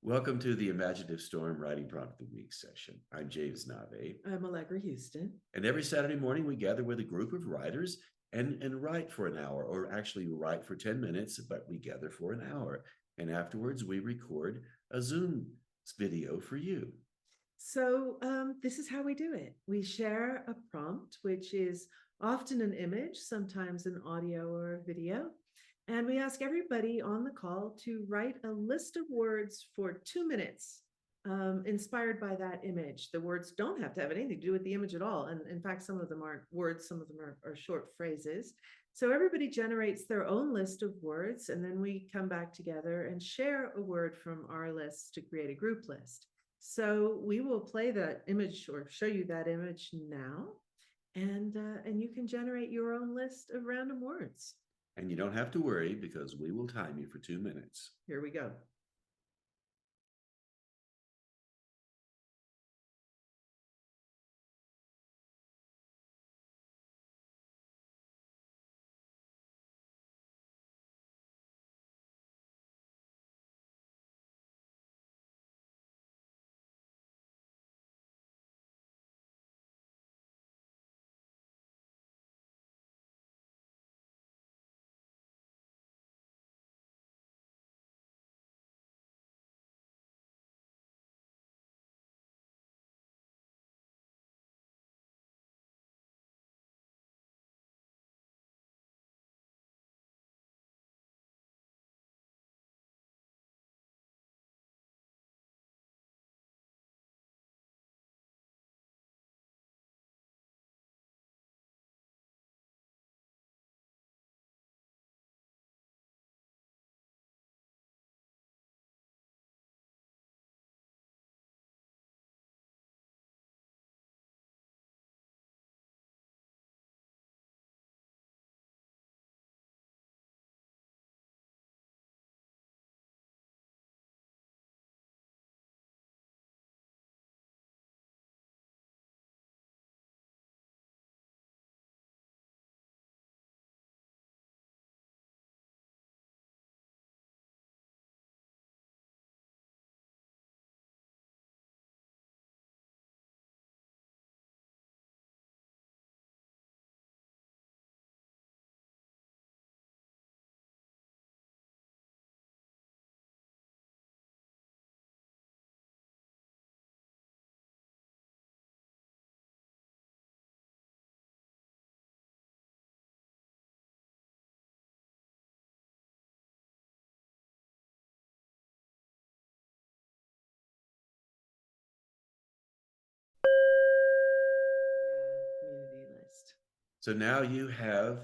Welcome to the Imaginative Storm Writing Prompt of the Week session. I'm James Nave. I'm Allegra Houston. And every Saturday morning, we gather with a group of writers and write for an hour, or actually write for 10 minutes, but we gather for an hour. And afterwards, we record a Zoom video for you. So this is how we do it. We share a prompt, which is often an image, sometimes an audio or a video. And we ask everybody on the call to write a list of words for 2 minutes inspired by that image. The words don't have to have anything to do with the image at all. And in fact, some of them aren't words, some of them are short phrases. So everybody generates their own list of words, and then we come back together and share a word from our list to create a group list. So we will play that image or show you that image now, and you can generate your own list of random words. And you don't have to worry because we will time you for 2 minutes. Here we go. Yeah, community list. So now you have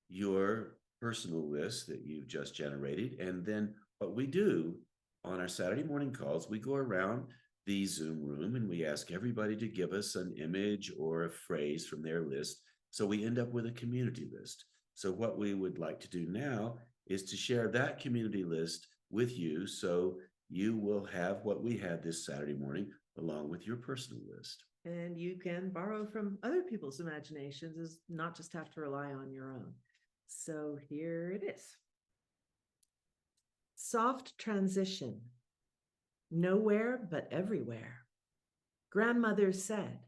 your personal list that you've just generated. And then what we do on our Saturday morning calls, we go around the Zoom room and we ask everybody to give us an image or a phrase from their list. So we end up with a community list. So what we would like to do now is to share that community list with you. So you will have what we had this Saturday morning along with your personal list. And you can borrow from other people's imaginations, is not just have to rely on your own. So here it is. Soft transition. Nowhere but everywhere. Grandmother said,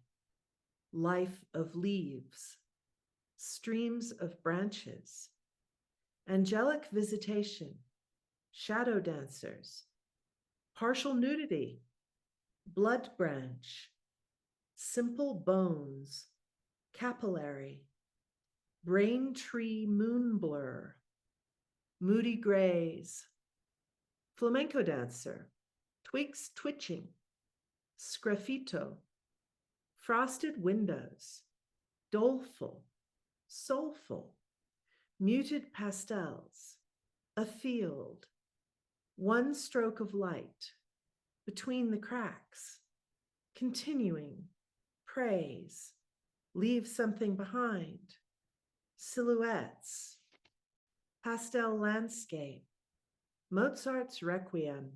life of leaves, streams of branches, angelic visitation, shadow dancers, partial nudity, blood branch, simple bones, capillary, brain tree moon blur, moody grays, flamenco dancer, twigs twitching, sgraffito, frosted windows, doleful, soulful, muted pastels, a field, one stroke of light, between the cracks, continuing, praise, leave something behind, silhouettes, pastel landscape, Mozart's Requiem,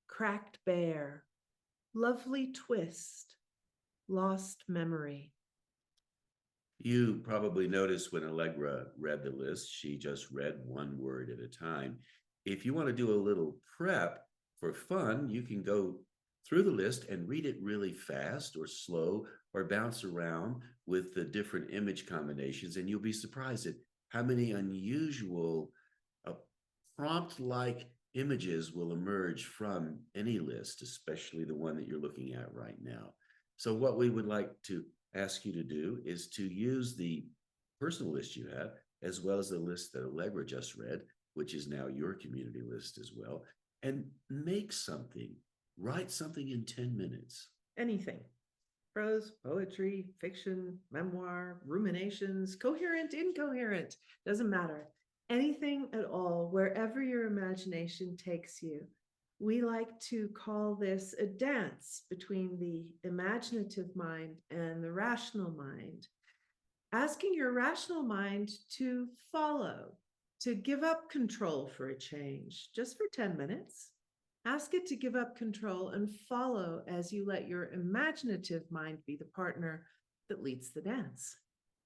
cracked bear, lovely twist, lost memory. You probably noticed when Allegra read the list, she just read one word at a time. If you want to do a little prep for fun, you can go through the list and read it really fast or slow or bounce around with the different image combinations. And you'll be surprised at how many unusual uh, prompt like images will emerge from any list, especially the one that you're looking at right now. So, what we would like to ask you to do is to use the personal list you have, as well as the list that Allegra just read, which is now your community list as well, and make something, write something in 10 minutes. Anything. Prose, poetry, fiction, memoir, ruminations, coherent, incoherent, doesn't matter. Anything at all, wherever your imagination takes you. We like to call this a dance between the imaginative mind and the rational mind. Asking your rational mind to follow, to give up control for a change, just for 10 minutes. Ask it to give up control and follow as you let your imaginative mind be the partner that leads the dance.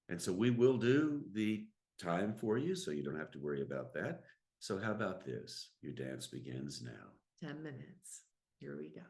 And so we will do the time for you, so you don't have to worry about that. So, how about this? Your dance begins now. 10 minutes. Here we go.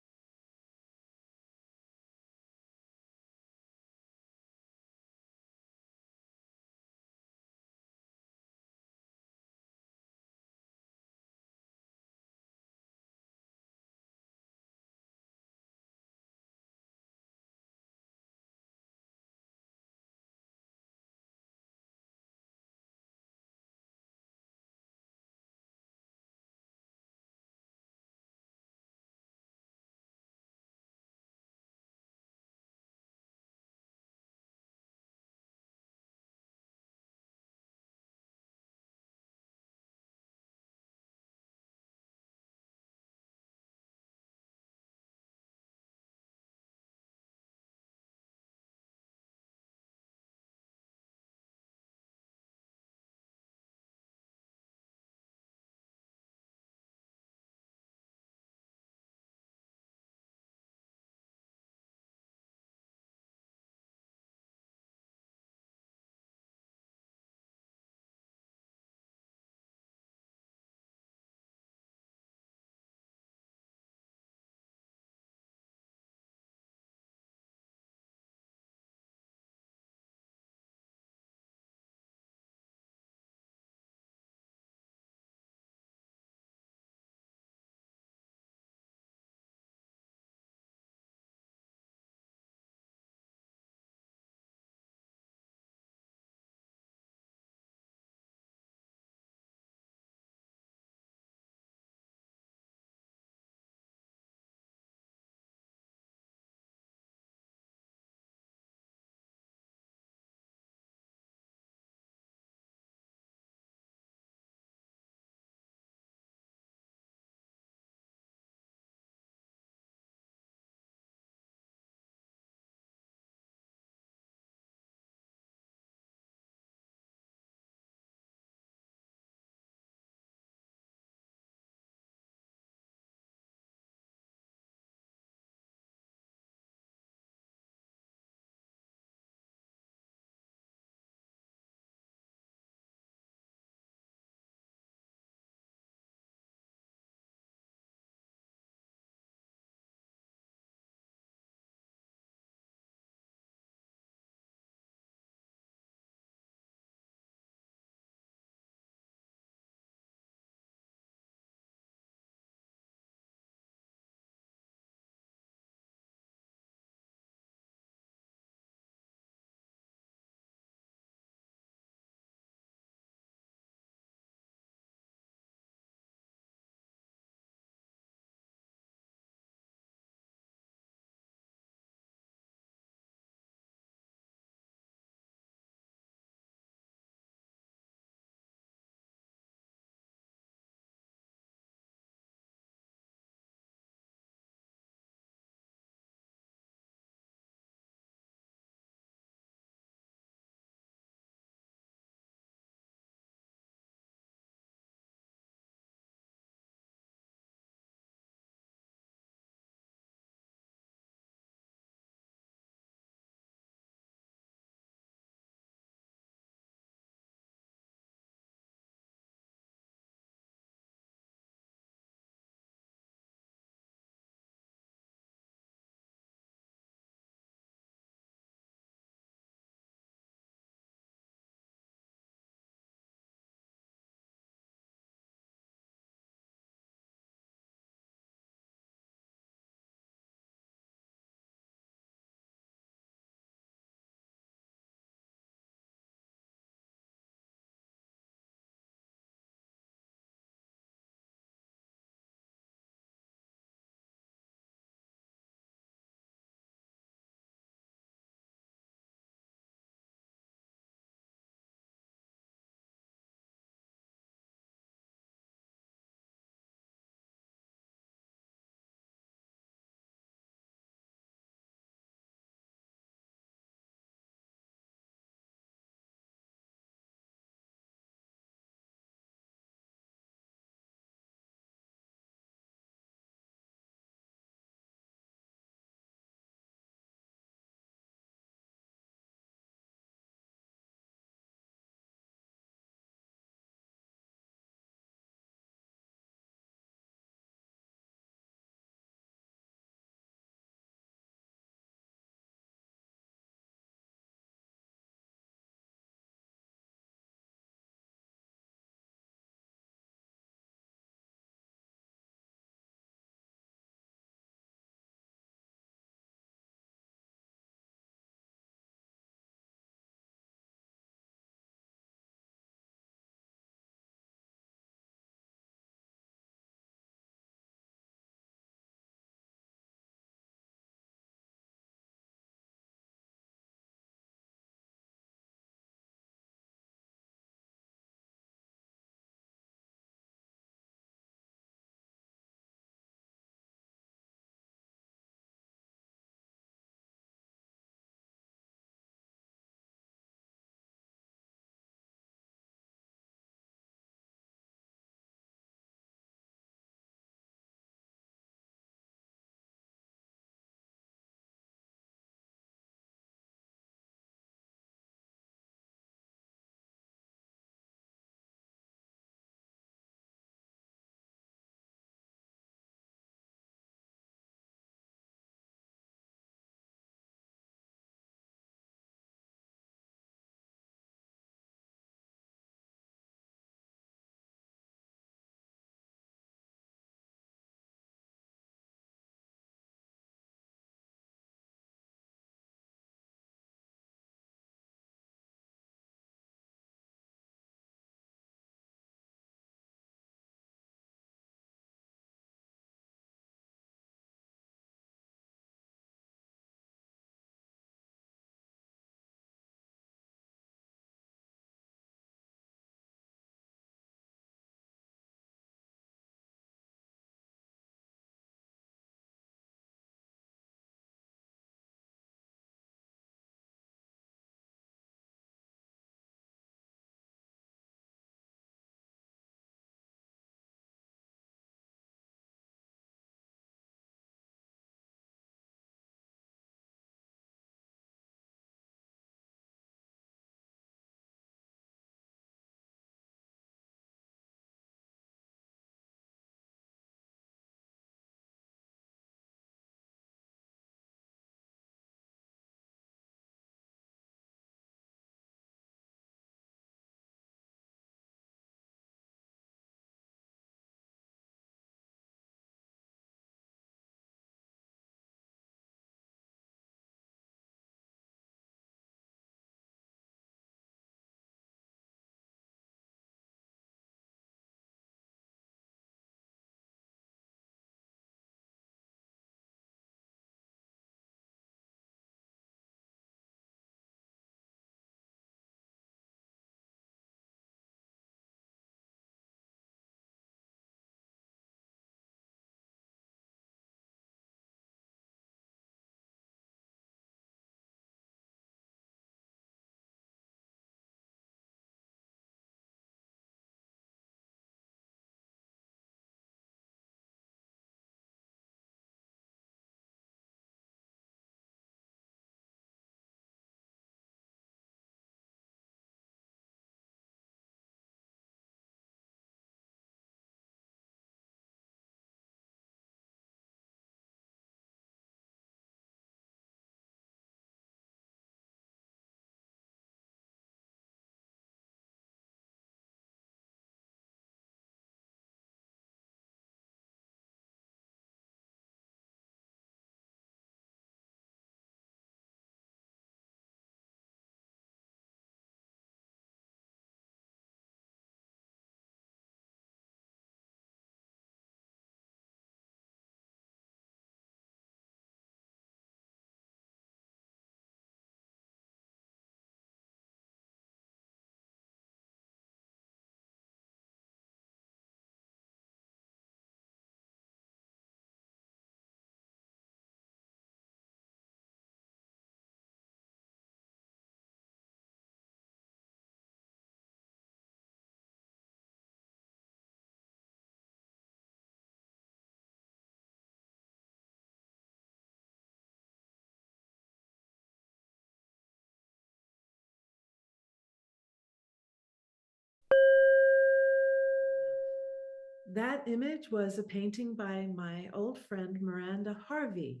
That image was a painting by my old friend Miranda Harvey.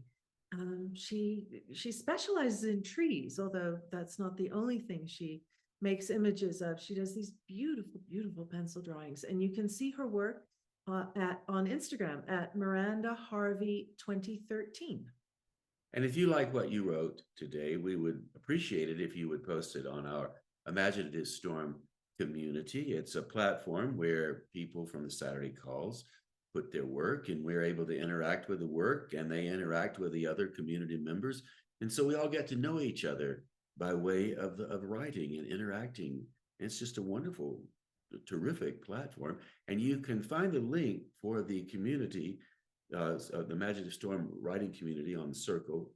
She specializes in trees, although that's not the only thing she makes images of. She does these beautiful, beautiful pencil drawings, and you can see her work on Instagram at Miranda Harvey 2013. And if you like what you wrote today, we would appreciate it if you would post it on our Imaginative Storm community. It's a platform where people from the Saturday calls put their work, and we're able to interact with the work, and they interact with the other community members. And so we all get to know each other by way of writing and interacting. It's just a wonderful, terrific platform. And you can find the link for the community, the Imaginative Storm writing community on the circle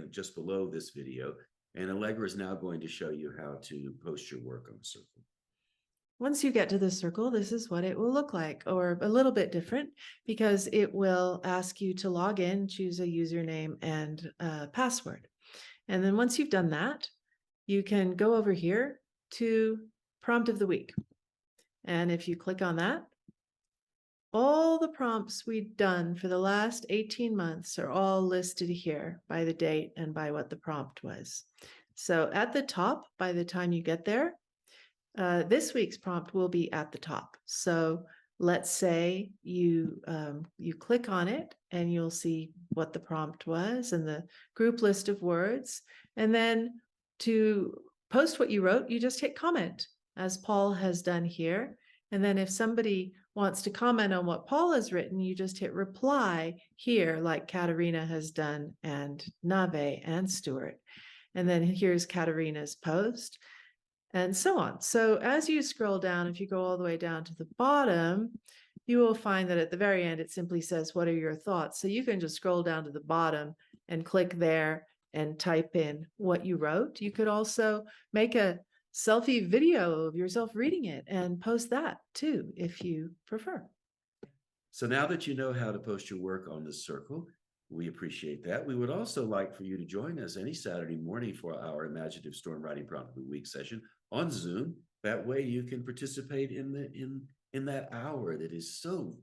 just below this video. And Allegra is now going to show you how to post your work on the circle. Once you get to the circle, this is what it will look like, or a little bit different, because it will ask you to log in, choose a username and password. And then once you've done that, you can go over here to prompt of the week. And if you click on that, all the prompts we've done for the last 18 months are all listed here by the date and by what the prompt was. So at the top, by the time you get there, this week's prompt will be at the top. So let's say you click on it and you'll see what the prompt was and the group list of words. And then to post what you wrote, you just hit comment, as Paul has done here. And then if somebody wants to comment on what Paul has written, you just hit reply here, like Katerina has done, and Nave and Stuart. And then here's Katerina's post, and so on. So as you scroll down, if you go all the way down to the bottom, you will find that at the very end, it simply says, what are your thoughts? So you can just scroll down to the bottom and click there and type in what you wrote. You could also make a selfie video of yourself reading it and post that too, if you prefer. So now that you know how to post your work on the circle, we appreciate that. We would also like for you to join us any Saturday morning for our Imaginative Storm Writing Prompt of the Week session on Zoom. That way you can participate in that hour that is so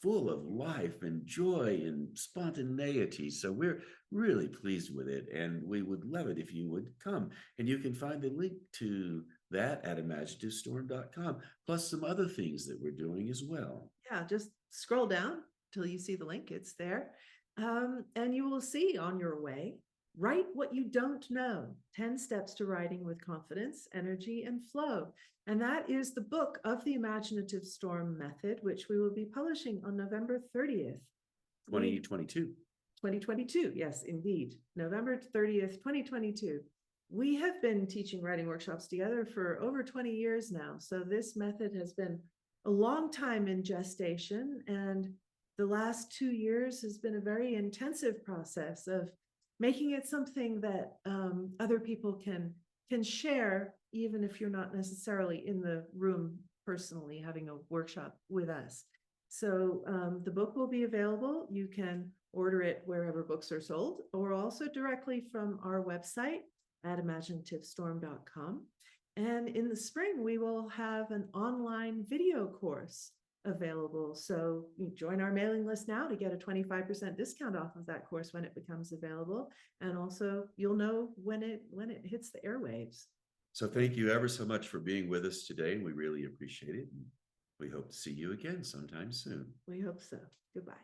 full of life and joy and spontaneity. So we're really pleased with it, and we would love it if you would come. And you can find the link to that at imaginativestorm.com, plus some other things that we're doing as well. Yeah, just scroll down till you see the link. It's there. And you will see on your way, write what you don't know, 10 steps to writing with confidence, energy, and flow. And that is the book of the Imaginative Storm Method, which we will be publishing on November 30th. 2022. 2022, yes, indeed. November 30th, 2022. We have been teaching writing workshops together for over 20 years now. So this method has been a long time in gestation, and the last 2 years has been a very intensive process of making it something that other people can share, even if you're not necessarily in the room personally having a workshop with us. So the book will be available. You can order it wherever books are sold, or also directly from our website at imaginativestorm.com. And in the spring, we will have an online video course available. So you join our mailing list now to get a 25% discount off of that course when it becomes available. And also you'll know when it hits the airwaves. So thank you ever so much for being with us today. We really appreciate it. And we hope to see you again sometime soon. We hope so. Goodbye.